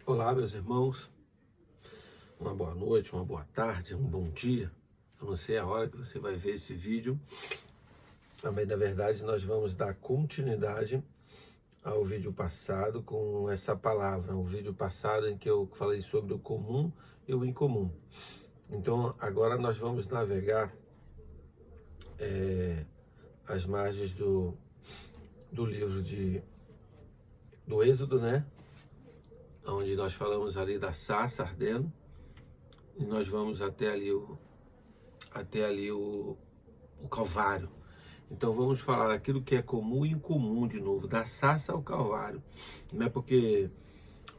Olá, meus irmãos, uma boa noite, uma boa tarde, um bom dia. Eu não sei a hora que você vai ver esse vídeo, mas na verdade nós vamos dar continuidade ao vídeo passado com essa palavra, o vídeo passado em que eu falei sobre o comum e o incomum. Então agora nós vamos navegar as margens do livro do Êxodo, né? Onde nós falamos ali da sarça ardendo, e nós vamos até ali o Calvário. Então vamos falar daquilo que é comum e incomum de novo, da sarça ao Calvário. Não é porque,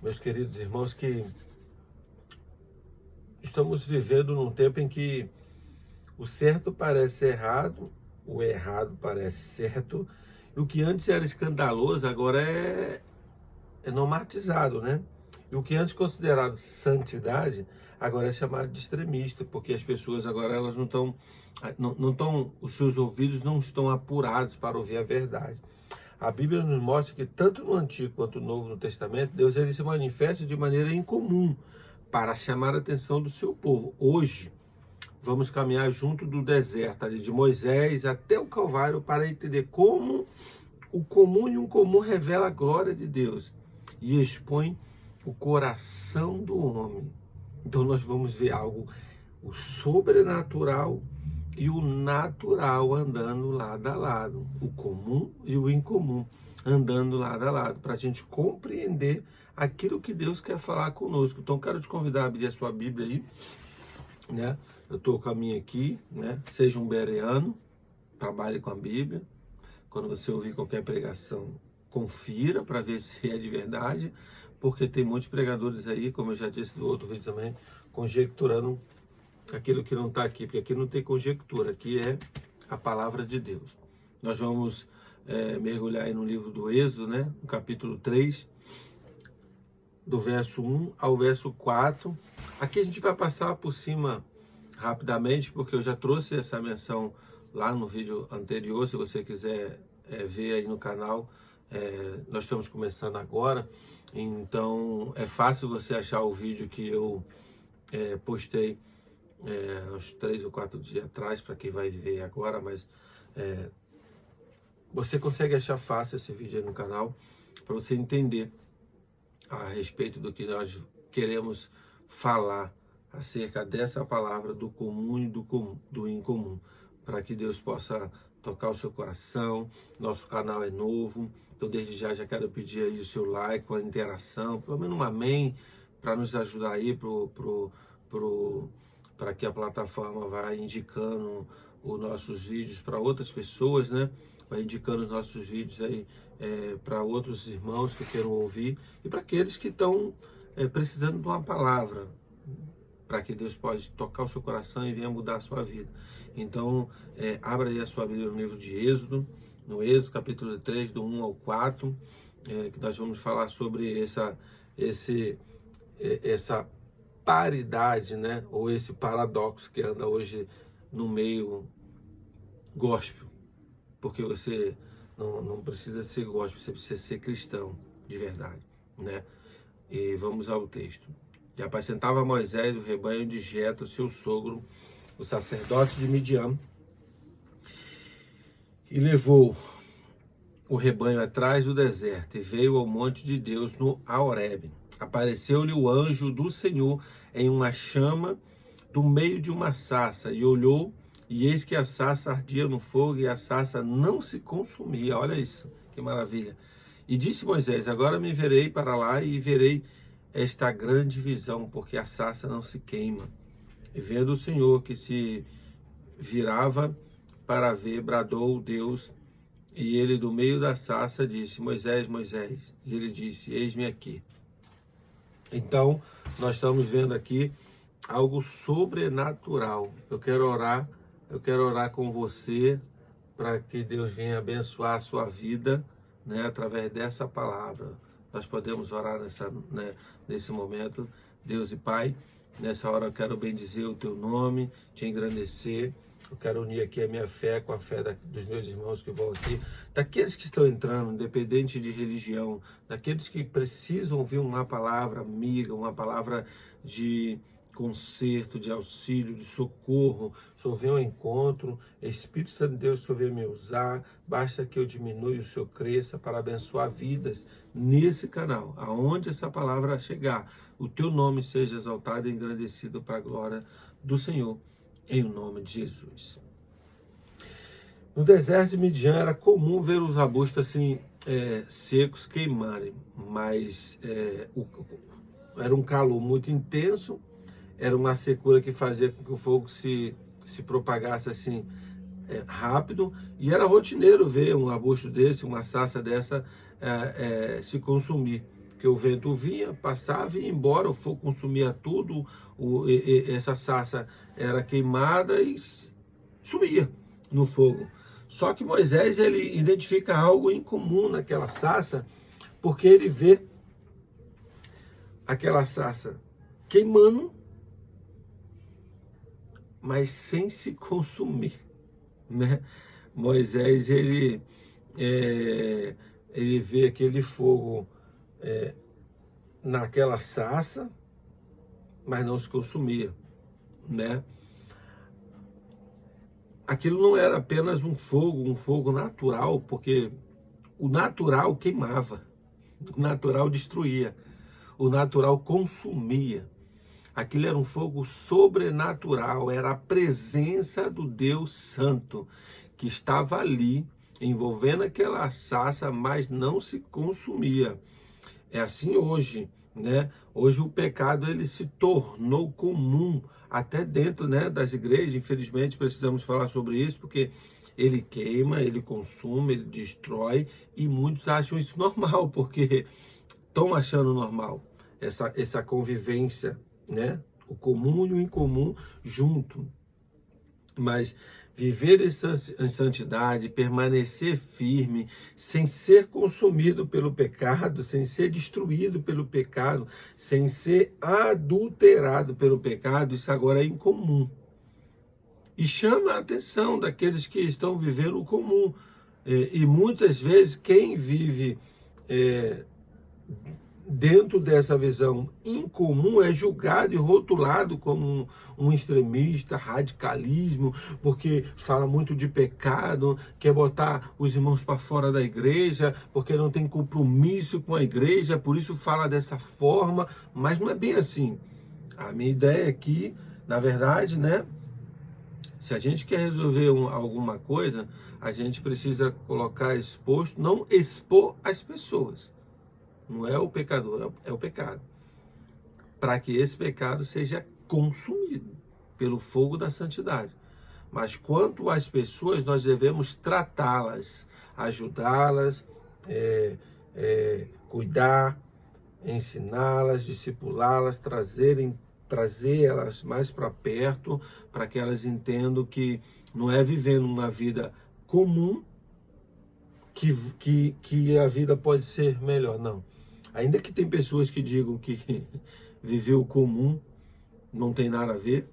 meus queridos irmãos, que estamos vivendo num tempo em que o certo parece errado, o errado parece certo, e o que antes era escandaloso agora é normatizado, né? E o que antes considerado santidade, agora é chamado de extremista, porque as pessoas agora elas não estão, os seus ouvidos não estão apurados para ouvir a verdade. A Bíblia nos mostra que tanto no Antigo quanto no Novo Testamento, Deus ele se manifesta de maneira incomum para chamar a atenção do seu povo. Hoje, vamos caminhar junto do deserto, ali de Moisés até o Calvário, para entender como o comum e o incomum revela a glória de Deus e expõe o coração do homem. Então nós vamos ver algo, o sobrenatural e o natural andando lado a lado, o comum e o incomum andando lado a lado, para a gente compreender aquilo que Deus quer falar conosco. Então quero te convidar a abrir a sua Bíblia aí, né? Eu estou com a minha aqui, né? Seja um bereano, trabalhe com a Bíblia. Quando você ouvir qualquer pregação, confira para ver se é de verdade, porque tem muitos pregadores aí, como eu já disse no outro vídeo também, conjecturando aquilo que não está aqui, porque aqui não tem conjectura, aqui é a palavra de Deus. Nós vamos mergulhar aí no livro do Êxodo, né? No capítulo 3, do verso 1 ao verso 4. Aqui a gente vai passar por cima rapidamente, porque eu já trouxe essa menção lá no vídeo anterior. Se você quiser ver aí no canal, nós estamos começando agora, então é fácil você achar o vídeo que eu postei uns 3 ou 4 dias atrás, para quem vai ver agora, mas você consegue achar fácil esse vídeo aí no canal, para você entender a respeito do que nós queremos falar acerca dessa palavra do comum e do incomum, para que Deus possa tocar o seu coração. Nosso canal é novo, então desde já quero pedir aí o seu like, a interação, pelo menos um amém, para nos ajudar aí para que a plataforma vá indicando os nossos vídeos para outras pessoas, né? Vai indicando os nossos vídeos aí para outros irmãos que queiram ouvir, e para aqueles que estão precisando de uma palavra, para que Deus pode tocar o seu coração e venha mudar a sua vida. Então, abra aí a sua Bíblia no livro de Êxodo, no Êxodo capítulo 3, do 1 ao 4, que nós vamos falar sobre essa paridade, né? Ou esse paradoxo que anda hoje no meio gospel, porque você não precisa ser gospel, você precisa ser cristão de verdade, né? E vamos ao texto. E apacentava Moisés o rebanho de Jetro, seu sogro, o sacerdote de Midian, e levou o rebanho atrás do deserto, e veio ao monte de Deus no Horebe. Apareceu-lhe o anjo do Senhor em uma chama do meio de uma sarça, e olhou, e eis que a sarça ardia no fogo, e a sarça não se consumia. Olha isso, que maravilha. E disse Moisés: agora me verei para lá e verei esta grande visão, porque a sarça não se queima. E vendo o Senhor que se virava para ver, bradou Deus, e ele do meio da sarça disse: Moisés, Moisés. E ele disse: eis-me aqui. Então, nós estamos vendo aqui algo sobrenatural. Eu quero orar com você, para que Deus venha abençoar a sua vida, né, através dessa palavra. Nós podemos orar nesse momento. Deus e Pai, nessa hora eu quero bendizer o teu nome, te engrandecer, Eu quero unir aqui a minha fé com a fé dos meus irmãos que vão aqui, daqueles que estão entrando, independente de religião, daqueles que precisam ouvir uma palavra amiga, uma palavra de conserto, de auxílio, de socorro. O Senhor vem ao encontro, Espírito Santo de Deus, o Senhor vem me usar, basta que eu diminua e o Senhor cresça para abençoar vidas nesse canal, aonde essa palavra chegar, o teu nome seja exaltado e engrandecido para a glória do Senhor, em nome de Jesus. No deserto de Midian era comum ver os arbustos assim secos queimarem, mas era um calor muito intenso, era uma secura que fazia com que o fogo se propagasse assim rápido, e era rotineiro ver um arbusto desse, uma sarça dessa se consumir, porque o vento vinha, passava e ia embora, o fogo consumia tudo, essa sarça era queimada e sumia no fogo. Só que Moisés, ele identifica algo incomum naquela sarça, porque ele vê aquela sarça queimando, mas sem se consumir, né? Moisés, ele vê aquele fogo naquela sarça, mas não se consumia, né? Aquilo não era apenas um fogo natural, porque o natural queimava, o natural destruía, o natural consumia. Aquilo era um fogo sobrenatural, era a presença do Deus Santo que estava ali, envolvendo aquela sarça, mas não se consumia. É assim hoje, né? Hoje o pecado ele se tornou comum, até dentro, né, das igrejas. Infelizmente precisamos falar sobre isso, porque ele queima, ele consome, ele destrói, e muitos acham isso normal, porque estão achando normal essa convivência, né? O comum e o incomum junto. Mas viver em santidade, permanecer firme, sem ser consumido pelo pecado, sem ser destruído pelo pecado, sem ser adulterado pelo pecado, isso agora é incomum. E chama a atenção daqueles que estão vivendo o comum. E muitas vezes quem vive dentro dessa visão incomum é julgado e rotulado como um extremista, radicalismo, porque fala muito de pecado, quer botar os irmãos para fora da igreja, porque não tem compromisso com a igreja, por isso fala dessa forma, mas não é bem assim. A minha ideia aqui, na verdade, né, se a gente quer resolver alguma coisa, a gente precisa colocar exposto, não expor as pessoas. Não é o pecador, é o pecado. Para que esse pecado seja consumido pelo fogo da santidade. Mas quanto às pessoas, nós devemos tratá-las, ajudá-las, cuidar, ensiná-las, discipulá-las, trazer elas mais para perto, para que elas entendam que não é vivendo uma vida comum que a vida pode ser melhor, não. Ainda que tem pessoas que digam que viver o comum não tem nada a ver,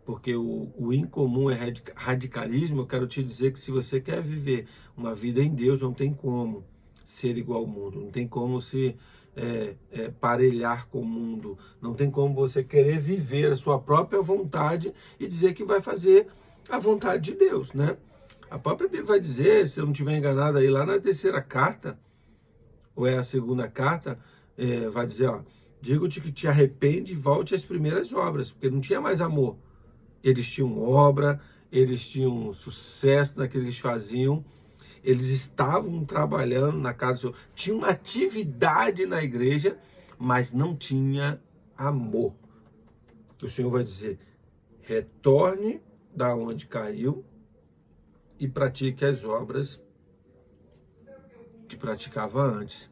porque o incomum é radicalismo, eu quero te dizer que se você quer viver uma vida em Deus, não tem como ser igual ao mundo, não tem como se parelhar com o mundo, não tem como você querer viver a sua própria vontade e dizer que vai fazer a vontade de Deus, né? A própria Bíblia vai dizer, se eu não estiver enganado aí, lá na terceira carta, ou é a segunda carta, vai dizer, ó, digo-te que te arrepende e volte às primeiras obras, porque não tinha mais amor. Eles tinham obra, eles tinham sucesso naquilo que eles faziam, eles estavam trabalhando na casa do Senhor, tinha uma atividade na igreja, mas não tinha amor. O Senhor vai dizer, retorne da onde caiu e pratique as obras que praticava antes.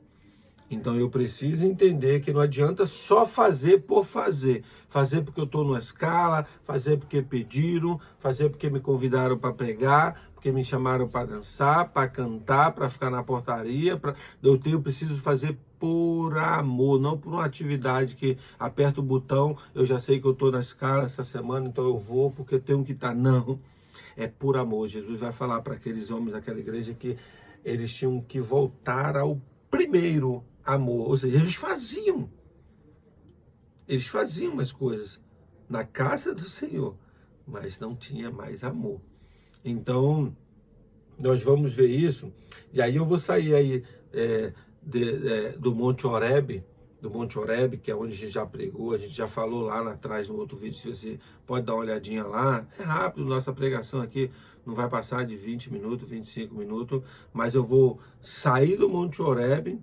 Então eu preciso entender que não adianta só fazer por fazer. Fazer porque eu estou numa escala, fazer porque pediram, fazer porque me convidaram para pregar, porque me chamaram para dançar, para cantar, para ficar na portaria. Eu preciso fazer por amor, não por uma atividade que aperta o botão, eu já sei que eu estou na escala essa semana, então eu vou porque eu tenho que estar. Não. é por amor. Jesus vai falar para aqueles homens daquela igreja que eles tinham que voltar ao primeiro amor, ou seja, eles faziam as coisas na casa do Senhor, mas não tinha mais amor. Então, nós vamos ver isso, e aí eu vou sair aí do Monte Horebe, que é onde a gente já pregou, a gente já falou lá atrás no outro vídeo, se você pode dar uma olhadinha lá, é rápido, nossa pregação aqui não vai passar de 20 minutos, 25 minutos, mas eu vou sair do Monte Horebe,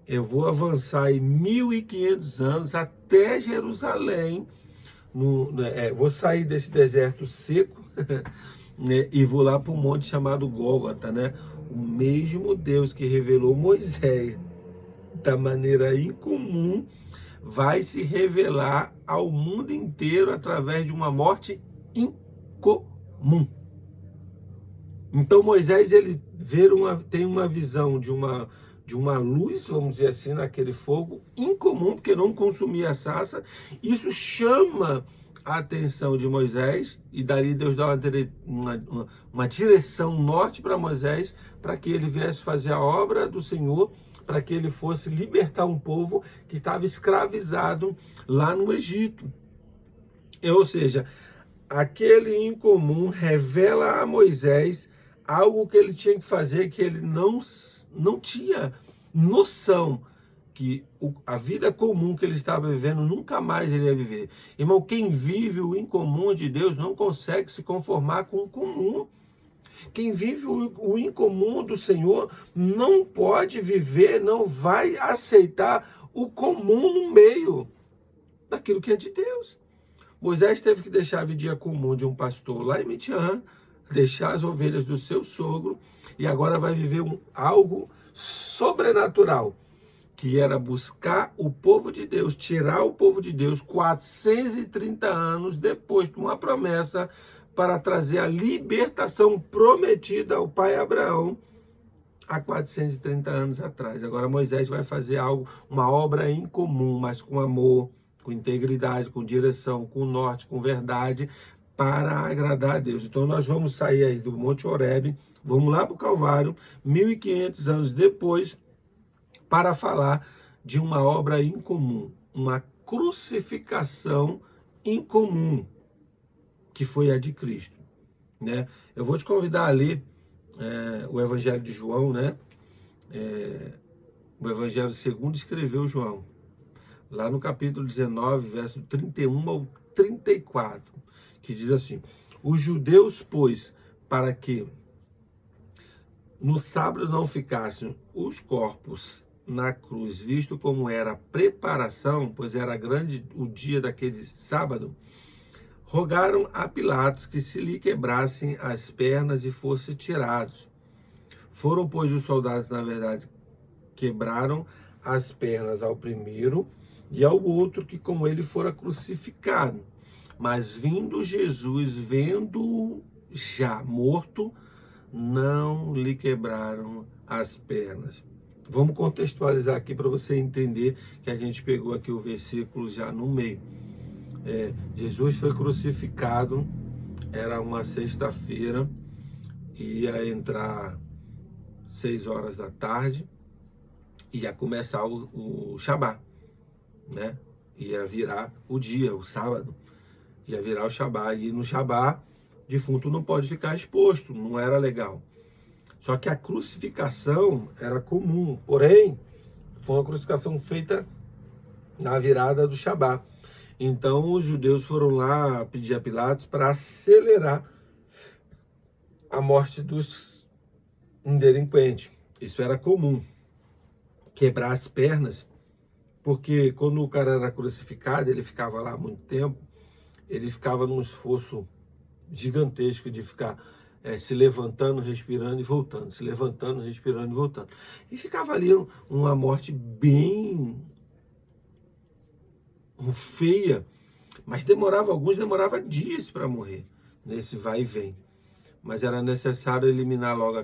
eu vou avançar aí 1.500 anos até Jerusalém, vou sair desse deserto seco, né, e vou lá para um monte chamado Gólgota, né? O mesmo Deus que revelou Moisés da maneira incomum vai se revelar ao mundo inteiro através de uma morte incomum. Então Moisés ele tem uma visão de uma luz, vamos dizer assim, naquele fogo incomum, porque não consumia a sarça. Isso chama a atenção de Moisés, e dali Deus dá uma direção norte para Moisés, para que ele viesse fazer a obra do Senhor, para que ele fosse libertar um povo que estava escravizado lá no Egito. Ou seja, aquele incomum revela a Moisés algo que ele tinha que fazer, que ele não tinha noção, que a vida comum que ele estava vivendo, nunca mais ele ia viver. Irmão, quem vive o incomum de Deus não consegue se conformar com o comum. Quem vive o incomum do Senhor não pode viver, não vai aceitar o comum no meio daquilo que é de Deus. Moisés teve que deixar a vida comum de um pastor lá em Midian, deixar as ovelhas do seu sogro, e agora vai viver algo sobrenatural, que era buscar o povo de Deus, tirar o povo de Deus 430 anos depois de uma promessa, para trazer a libertação prometida ao pai Abraão há 430 anos atrás. Agora Moisés vai fazer uma obra incomum, mas com amor, com integridade, com direção, com norte, com verdade, para agradar a Deus. Então nós vamos sair aí do Monte Horebe, vamos lá para o Calvário, 1.500 anos depois, para falar de uma obra incomum, uma crucificação incomum, que foi a de Cristo, né? Eu vou te convidar a ler o Evangelho de João, né? O Evangelho segundo escreveu João, lá no capítulo 19, verso 31 ao 34, que diz assim: os judeus, pois, para que no sábado não ficassem os corpos na cruz, visto como era a preparação, pois era grande o dia daquele sábado, rogaram a Pilatos que se lhe quebrassem as pernas e fossem tirados. Foram, pois, os soldados, na verdade, quebraram as pernas ao primeiro e ao outro, que com ele fora crucificado. Mas vindo Jesus, vendo-o já morto, não lhe quebraram as pernas. Vamos contextualizar aqui para você entender que a gente pegou aqui o versículo já no meio. Jesus foi crucificado, era uma sexta-feira, ia entrar 6 horas da tarde, ia começar o Shabá, né? Ia virar o dia, o sábado, ia virar o Shabá, e no Shabá, defunto não pode ficar exposto, não era legal. Só que a crucificação era comum, porém, foi uma crucificação feita na virada do Shabá. Então os judeus foram lá pedir a Pilatos para acelerar a morte dos delinquentes. Isso era comum, quebrar as pernas, porque quando o cara era crucificado, ele ficava lá muito tempo, ele ficava num esforço gigantesco de ficar se levantando, respirando e voltando, se levantando, respirando e voltando. E ficava ali uma morte bem feia, mas alguns demorava dias para morrer, nesse vai e vem. Mas era necessário eliminar logo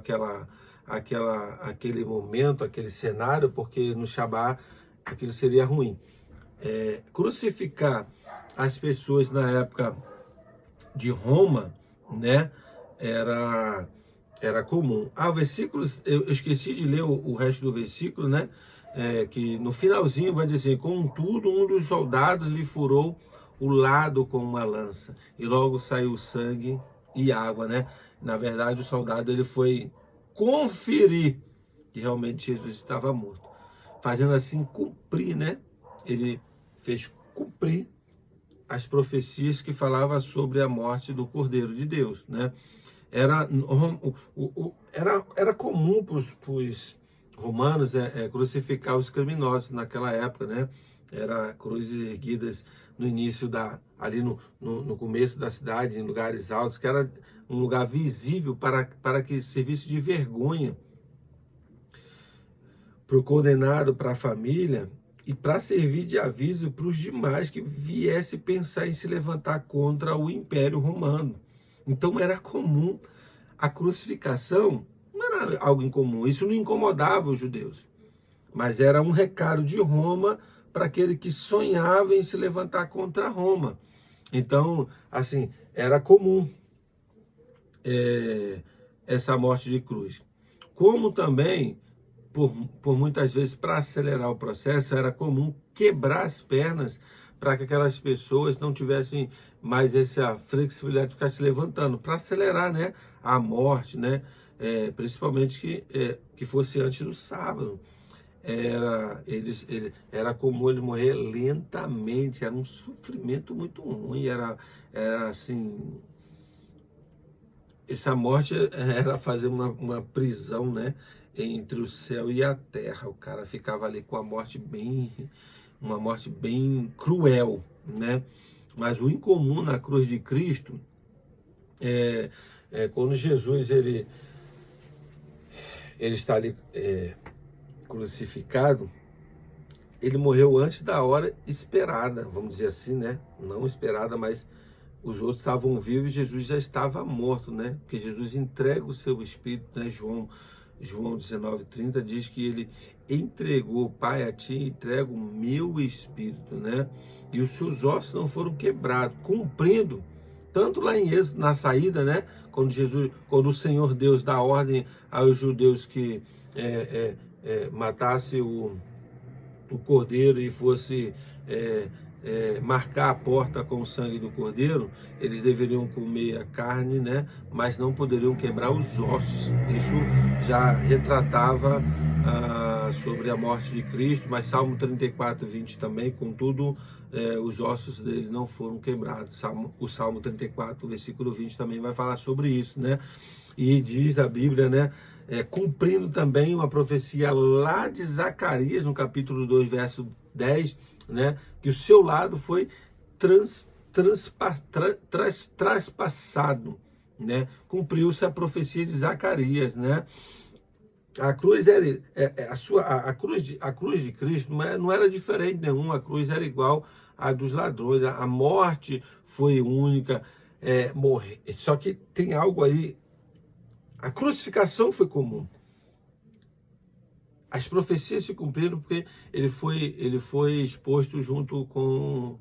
aquele momento, aquele cenário, porque no Shabá aquilo seria ruim. Crucificar as pessoas na época de Roma, né? era comum. O versículo, eu esqueci de ler o resto do versículo, né? Que no finalzinho vai dizer: contudo, um dos soldados lhe furou o lado com uma lança, e logo saiu sangue e água, né? Na verdade, o soldado ele foi conferir que realmente Jesus estava morto, fazendo assim cumprir, né? Ele fez cumprir as profecias que falavam sobre a morte do Cordeiro de Deus, né? Era comum para os romanos crucificar os criminosos naquela época, né? Era cruzes erguidas no início ali no começo da cidade, em lugares altos, que era um lugar visível para que servisse de vergonha para o condenado, para a família, e para servir de aviso para os demais que viessem pensar em se levantar contra o Império Romano. Então era comum a crucificação, não era algo incomum, isso não incomodava os judeus, mas era um recado de Roma para aquele que sonhava em se levantar contra Roma. Então, assim, era comum essa morte de cruz. Como também, por muitas vezes, para acelerar o processo, era comum quebrar as pernas para que aquelas pessoas não tivessem mais essa flexibilidade de ficar se levantando, para acelerar, né, a morte, né, principalmente que fosse antes do sábado. Era comum ele morrer lentamente, era um sofrimento muito ruim, era assim, essa morte era fazer uma prisão, né, entre o céu e a terra. O cara ficava ali com uma morte bem cruel, né? Mas o incomum na cruz de Cristo quando Jesus ele está ali crucificado, ele morreu antes da hora esperada, vamos dizer assim, né? Não esperada, mas os outros estavam vivos e Jesus já estava morto, né? Porque Jesus entrega o seu espírito, né? João 19:30 diz que ele entregou: Pai, a ti entrego o meu espírito, né? E os seus ossos não foram quebrados, cumprindo, tanto lá em Êxodo, na saída, né? Quando o Senhor Deus dá ordem aos judeus que matasse o cordeiro e fosse marcar a porta com o sangue do cordeiro, eles deveriam comer a carne, né? Mas não poderiam quebrar os ossos. Isso já retratava sobre a morte de Cristo, mas Salmo 34:20 também: contudo, os ossos dele não foram quebrados. O Salmo 34, versículo 20 também vai falar sobre isso, né? E diz a Bíblia, né? Cumprindo também uma profecia lá de Zacarias, no capítulo 2, verso 10, né? Que o seu lado foi traspassado, né? Cumpriu-se a profecia de Zacarias, né? A cruz a cruz de Cristo não era diferente nenhuma. A cruz era igual à dos ladrões. A morte foi única, morrer. Só que tem algo aí. A crucificação foi comum. As profecias se cumpriram porque ele foi exposto junto com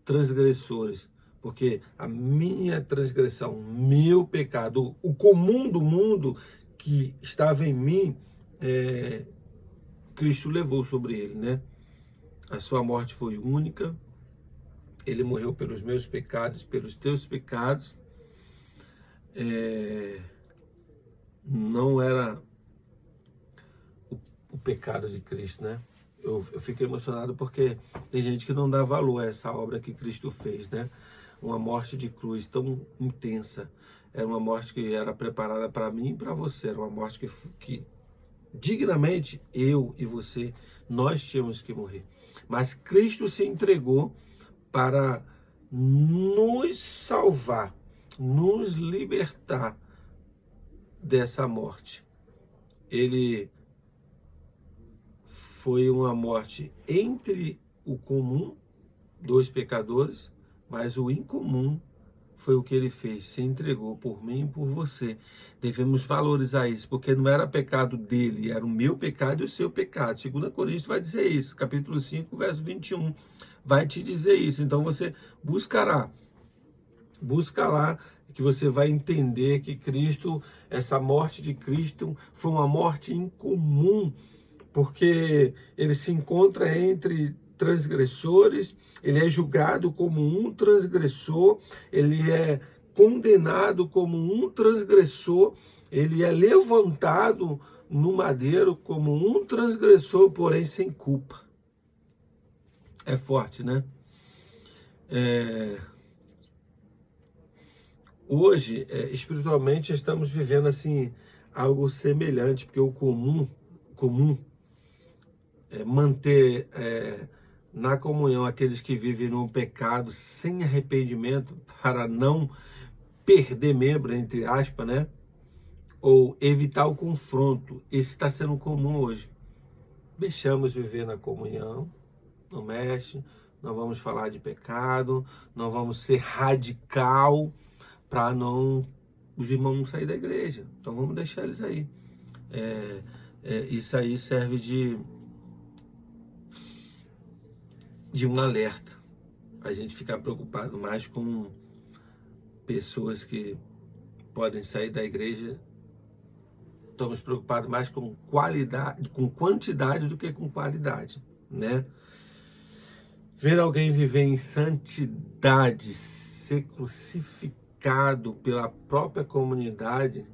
transgressores. Porque a minha transgressão, meu pecado, o comum do mundo que estava em mim, Cristo levou sobre ele, né? A sua morte foi única. Ele morreu pelos meus pecados, pelos teus pecados. Não era o pecado de Cristo, né? Eu fico emocionado porque tem gente que não dá valor a essa obra que Cristo fez, né? Uma morte de cruz tão intensa. Era uma morte que era preparada para mim e para você. Era uma morte que dignamente eu e você, nós tínhamos que morrer. Mas Cristo se entregou para nos salvar, nos libertar dessa morte. Ele foi uma morte entre o comum dos pecadores, mas o incomum foi o que ele fez, se entregou por mim e por você. Devemos valorizar isso, porque não era pecado dele, era o meu pecado e o seu pecado. 2 Coríntios vai dizer isso, capítulo 5, verso 21, vai te dizer isso. Então você busca lá que você vai entender que Cristo, essa morte de Cristo foi uma morte incomum, porque ele se encontra entre transgressores, ele é julgado como um transgressor, ele é condenado como um transgressor, ele é levantado no madeiro como um transgressor, porém sem culpa. É forte, né? Hoje, espiritualmente, estamos vivendo assim algo semelhante, porque o comum é manter na comunhão aqueles que vivem no pecado sem arrependimento para não perder membro, entre aspas, né? Ou evitar o confronto. Isso está sendo comum hoje. Deixamos viver na comunhão, não mexe, não vamos falar de pecado, não vamos ser radical para não os irmãos não sair da igreja. Então vamos deixar eles aí. Isso aí serve de um alerta. A gente ficar preocupado mais com pessoas que podem sair da igreja. Estamos preocupados mais com qualidade, com quantidade do que com qualidade, né? Ver alguém viver em santidade, ser crucificado pela própria comunidade,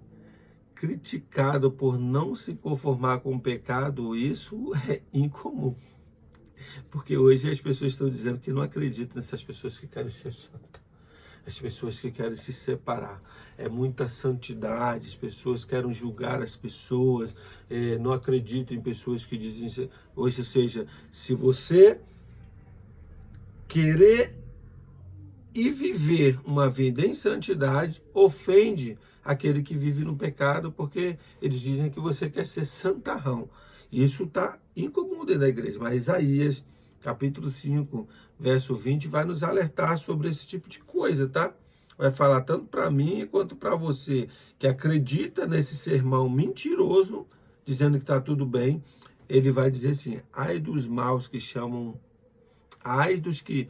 criticado por não se conformar com o pecado, isso é incomum. Porque hoje as pessoas estão dizendo que não acreditam nessas pessoas que querem ser santas. As pessoas que querem se separar. É muita santidade, as pessoas querem julgar as pessoas, não acreditam em pessoas que dizem... Ou seja, se você querer e viver uma vida em santidade, ofende aquele que vive no pecado, porque eles dizem que você quer ser santarrão. Isso está incomum dentro da igreja, mas Isaías, capítulo 5, verso 20, vai nos alertar sobre esse tipo de coisa, tá? Vai falar tanto para mim quanto para você, que acredita nesse sermão mentiroso, dizendo que está tudo bem. Ele vai dizer assim, ai dos maus que chamam, ai dos que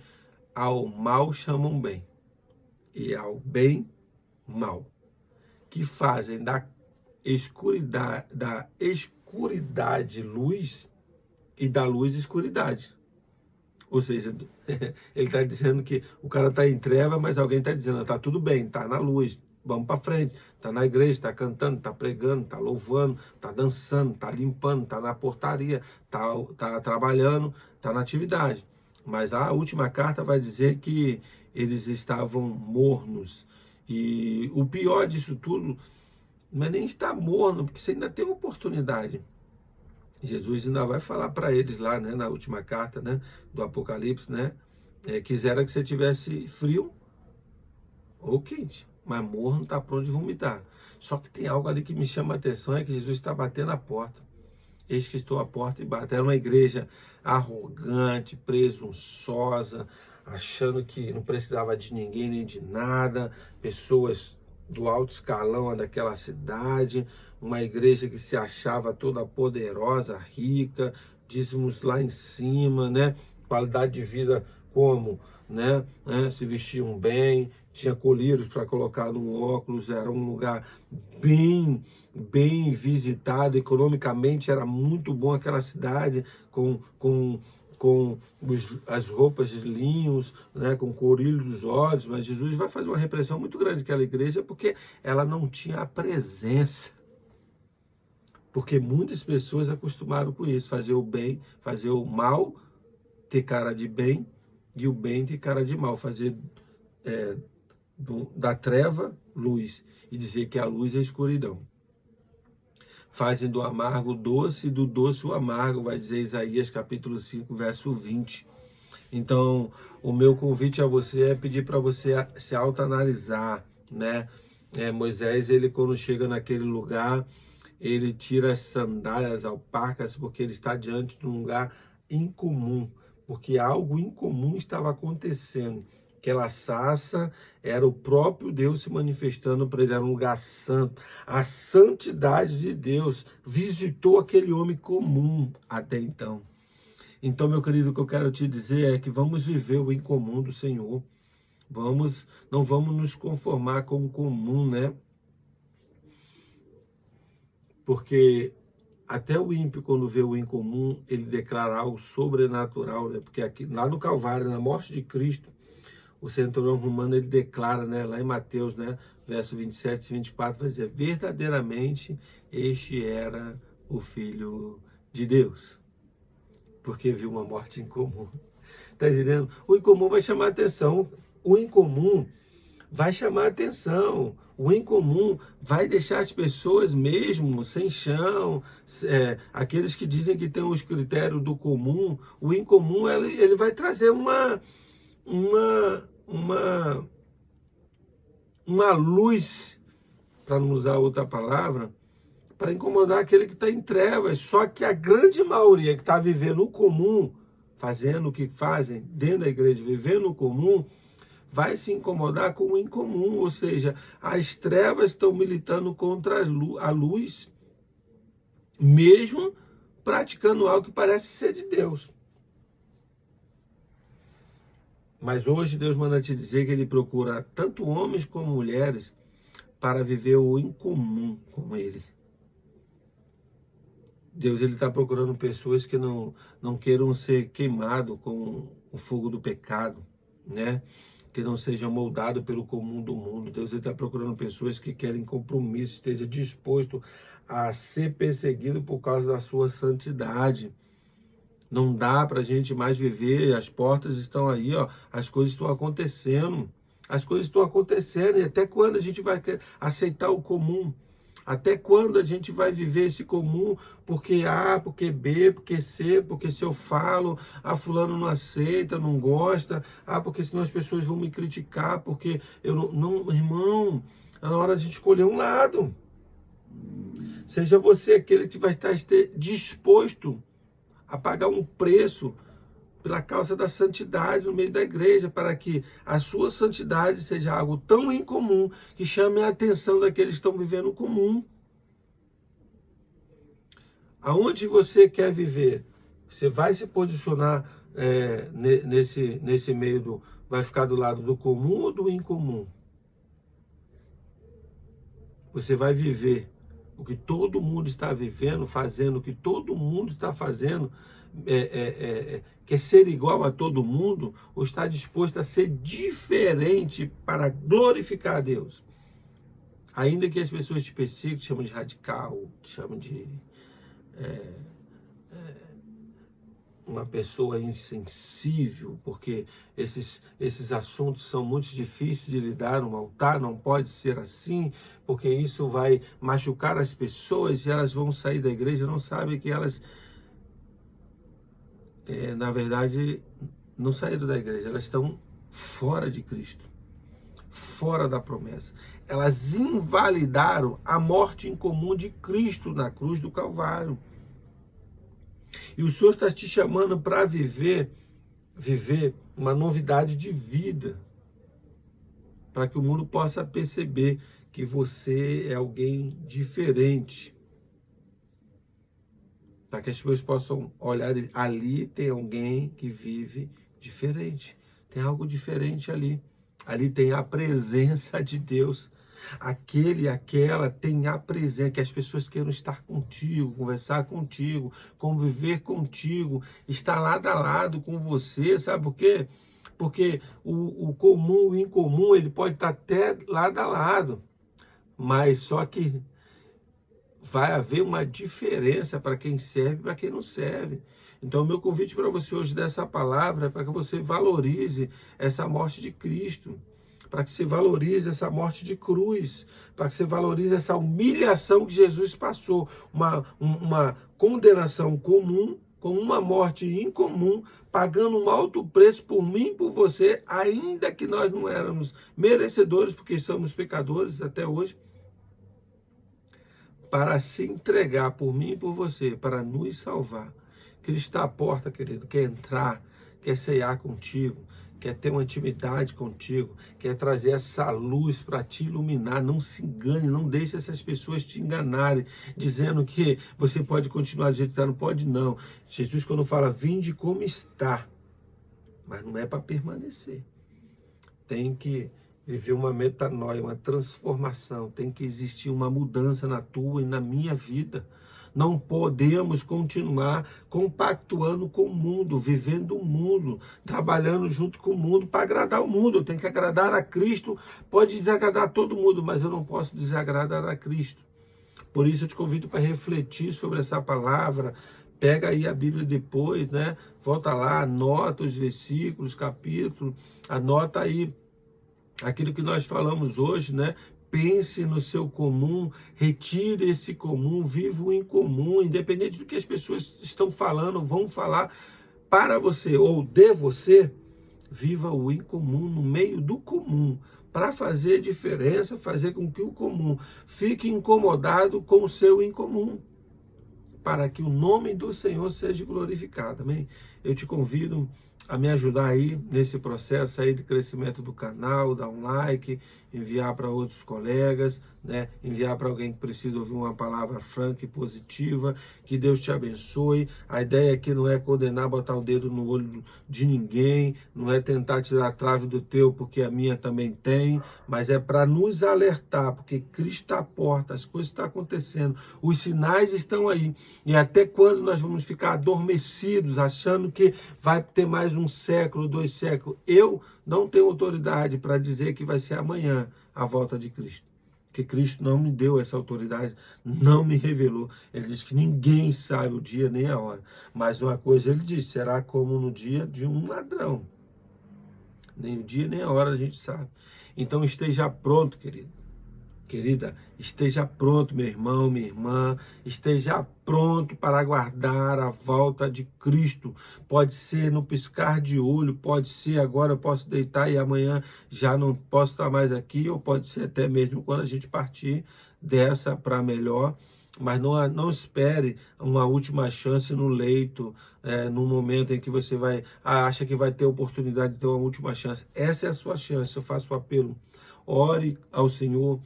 ao mal chamam bem, e ao bem, mal, que fazem da escuridade luz e da luz escuridade. Ou seja, ele está dizendo que o cara está em treva, mas alguém está dizendo, está tudo bem, está na luz, vamos para frente, está na igreja, está cantando, está pregando, está louvando, está dançando, está limpando, está na portaria, está trabalhando, está na atividade. Mas a última carta vai dizer que eles estavam mornos. E o pior disso tudo não é nem estar morno, porque você ainda tem uma oportunidade. Jesus ainda vai falar para eles lá, né, na última carta, né, do Apocalipse, né, quisera que você tivesse frio ou quente, mas morno está pronto de vomitar. Só que tem algo ali que me chama a atenção, é que Jesus está batendo a porta. Eis que estou à porta e bato. Era uma igreja arrogante, presunçosa, achando que não precisava de ninguém nem de nada, pessoas do alto escalão daquela cidade, uma igreja que se achava toda poderosa, rica, dízimos lá em cima, né? Qualidade de vida como, né? Se vestiam bem, tinha colírios para colocar no óculos, era um lugar bem visitado, economicamente era muito bom aquela cidade, com as roupas de linhos, né, com o corilho dos olhos, mas Jesus vai fazer uma repressão muito grande naquela igreja porque ela não tinha a presença. Porque muitas pessoas acostumaram com isso, fazer o bem, fazer o mal, ter cara de bem, e o bem ter cara de mal, fazer da treva luz, e dizer que a luz é a escuridão. Fazem do amargo doce e do doce o amargo, vai dizer Isaías capítulo 5, verso 20. Então, o meu convite a você é pedir para você se autoanalisar, né? Moisés, ele quando chega naquele lugar, ele tira as sandálias, alparcas, porque ele está diante de um lugar incomum, porque algo incomum estava acontecendo. Aquela sarça era o próprio Deus se manifestando para ele, era um lugar santo. A santidade de Deus visitou aquele homem comum até então. Então, meu querido, o que eu quero te dizer é que vamos viver o incomum do Senhor. Não vamos nos conformar com o comum, né? Porque até o ímpio, quando vê o incomum, ele declara algo sobrenatural, né? Porque aqui, lá no Calvário, na morte de Cristo, o centurião romano, ele declara, né, lá em Mateus, né, verso 27 e 24, vai dizer, verdadeiramente este era o Filho de Deus, porque viu uma morte incomum. Tá entendendo? O incomum vai chamar atenção, o incomum vai chamar atenção, o incomum vai deixar as pessoas mesmo sem chão, aqueles que dizem que tem os critérios do comum, o incomum ele vai trazer uma luz, para não usar outra palavra, para incomodar aquele que está em trevas. Só que a grande maioria que está vivendo o comum, fazendo o que fazem dentro da igreja, vivendo o comum, vai se incomodar com o incomum, ou seja, as trevas estão militando contra a luz, mesmo praticando algo que parece ser de Deus. Mas hoje Deus manda te dizer que Ele procura tanto homens como mulheres para viver o incomum com Ele. Deus está procurando pessoas que não queiram ser queimados com o fogo do pecado, né? Que não sejam moldados pelo comum do mundo. Deus está procurando pessoas que querem compromisso, esteja disposto a ser perseguido por causa da sua santidade. Não dá para a gente mais viver, as portas estão aí, ó, as coisas estão acontecendo. As coisas estão acontecendo, e até quando a gente vai aceitar o comum? Até quando a gente vai viver esse comum? Porque A, porque B, porque C, porque se eu falo, fulano não aceita, não gosta, porque senão as pessoas vão me criticar, porque eu não, irmão, é na hora de escolher um lado. Seja você aquele que vai estar disposto a pagar um preço pela causa da santidade no meio da igreja, para que a sua santidade seja algo tão incomum que chame a atenção daqueles que estão vivendo o comum. Aonde você quer viver? Você vai se posicionar nesse meio vai ficar do lado do comum ou do incomum? Você vai viver o que todo mundo está vivendo, fazendo o que todo mundo está fazendo, quer ser igual a todo mundo, ou está disposto a ser diferente para glorificar a Deus? Ainda que as pessoas te persigam, te chamam de radical, te chamam de uma pessoa insensível, porque esses assuntos são muito difíceis de lidar no altar, não pode ser assim, porque isso vai machucar as pessoas e elas vão sair da igreja, não sabem que elas, na verdade, não saíram da igreja, elas estão fora de Cristo, fora da promessa. Elas invalidaram a morte incomum de Cristo na cruz do Calvário. E o Senhor está te chamando para viver uma novidade de vida, para que o mundo possa perceber que você é alguém diferente, para que as pessoas possam olhar ali, tem alguém que vive diferente, tem algo diferente ali tem a presença de Deus. Aquele e aquela tem a presença, que as pessoas queiram estar contigo, conversar contigo, conviver contigo, estar lado a lado com você, sabe por quê? Porque o comum, o incomum, ele pode estar até lado a lado, mas só que vai haver uma diferença para quem serve e para quem não serve. Então, o meu convite para você hoje dessa palavra é para que você valorize essa morte de Cristo, para que você valorize essa morte de cruz, para que você valorize essa humilhação que Jesus passou, uma condenação comum, com uma morte incomum, pagando um alto preço por mim e por você, ainda que nós não éramos merecedores, porque somos pecadores até hoje, para se entregar por mim e por você, para nos salvar. Cristo está à porta, querido, quer entrar, quer ceiar contigo, quer ter uma intimidade contigo, quer trazer essa luz para te iluminar. Não se engane, não deixe essas pessoas te enganarem, dizendo que você pode continuar do jeito que está. Não pode, não. Jesus, quando fala, vinde como está, mas não é para permanecer. tem que viver uma metanoia, uma transformação, tem que existir uma mudança na tua e na minha vida. Não podemos continuar compactuando com o mundo, vivendo o mundo, trabalhando junto com o mundo para agradar o mundo. Eu tenho que agradar a Cristo, pode desagradar todo mundo, mas eu não posso desagradar a Cristo. Por isso eu te convido para refletir sobre essa palavra. Pega aí a Bíblia depois, né? Volta lá, anota os versículos, capítulos, anota aí aquilo que nós falamos hoje, né? Pense no seu comum, retire esse comum, viva o incomum, independente do que as pessoas estão falando, vão falar para você ou de você, viva o incomum no meio do comum, para fazer diferença, fazer com que o comum fique incomodado com o seu incomum, para que o nome do Senhor seja glorificado, amém? Eu te convido a me ajudar aí nesse processo aí de crescimento do canal, dar um like, enviar para outros colegas, né? Enviar para alguém que precisa ouvir uma palavra franca e positiva. Que Deus te abençoe. A ideia aqui não é condenar, botar o dedo no olho de ninguém, não é tentar tirar a trave do teu, porque a minha também tem, mas é para nos alertar, porque Cristo está à porta, as coisas estão acontecendo, os sinais estão aí. E até quando nós vamos ficar adormecidos, achando que vai ter mais um século, 2 séculos? Eu não tenho autoridade para dizer que vai ser amanhã a volta de Cristo. Porque Cristo não me deu essa autoridade, não me revelou. Ele diz que ninguém sabe o dia nem a hora. Mas uma coisa ele diz, será como no dia de um ladrão. Nem o dia nem a hora a gente sabe. Então esteja pronto, querido. Querida, esteja pronto, meu irmão, minha irmã, esteja pronto para aguardar a volta de Cristo. Pode ser no piscar de olho, pode ser agora eu posso deitar e amanhã já não posso estar mais aqui, ou pode ser até mesmo quando a gente partir dessa para melhor. Mas não espere uma última chance no leito, no momento em que você acha que vai ter oportunidade de ter uma última chance. Essa é a sua chance, eu faço o apelo. Ore ao Senhor.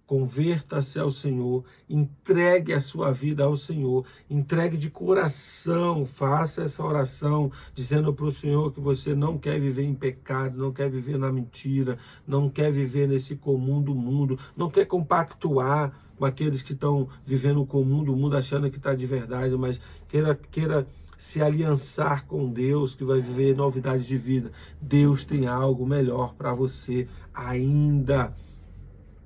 Converta-se ao Senhor, entregue a sua vida ao Senhor, entregue de coração, faça essa oração, dizendo para o Senhor que você não quer viver em pecado, não quer viver na mentira, não quer viver nesse comum do mundo, não quer compactuar com aqueles que estão vivendo o comum do mundo, achando que está de verdade, mas queira se aliançar com Deus, que vai viver novidade de vida. Deus tem algo melhor para você ainda.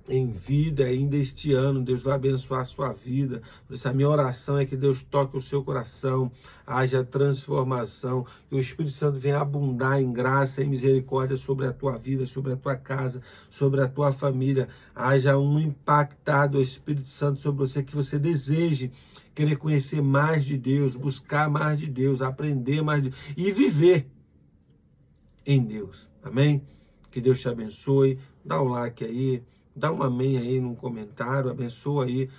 Em vida, ainda este ano, Deus vai abençoar a sua vida. Por isso a minha oração é que Deus toque o seu coração, haja transformação, que o Espírito Santo venha abundar em graça e misericórdia sobre a tua vida, sobre a tua casa, sobre a tua família. Haja um impactar do Espírito Santo sobre você, que você deseje querer conhecer mais de Deus, buscar mais de Deus, aprender mais de Deus e viver em Deus. Amém? Que Deus te abençoe. Dá um like aí. Dá um amém aí no comentário, abençoa aí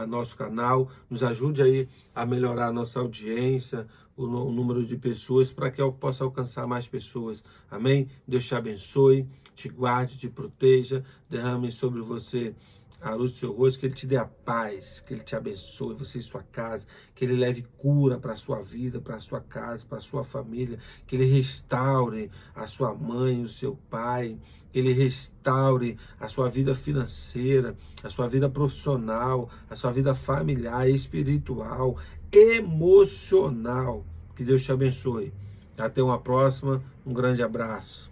nosso canal, nos ajude aí a melhorar a nossa audiência, o número de pessoas, para que eu possa alcançar mais pessoas. Amém? Deus te abençoe, te guarde, te proteja, derrame sobre você a luz do seu rosto, que Ele te dê a paz, que Ele te abençoe, você e sua casa, que Ele leve cura para a sua vida, para a sua casa, para a sua família, que Ele restaure a sua mãe, o seu pai, que Ele restaure a sua vida financeira, a sua vida profissional, a sua vida familiar, espiritual, emocional. Que Deus te abençoe. Até uma próxima, um grande abraço.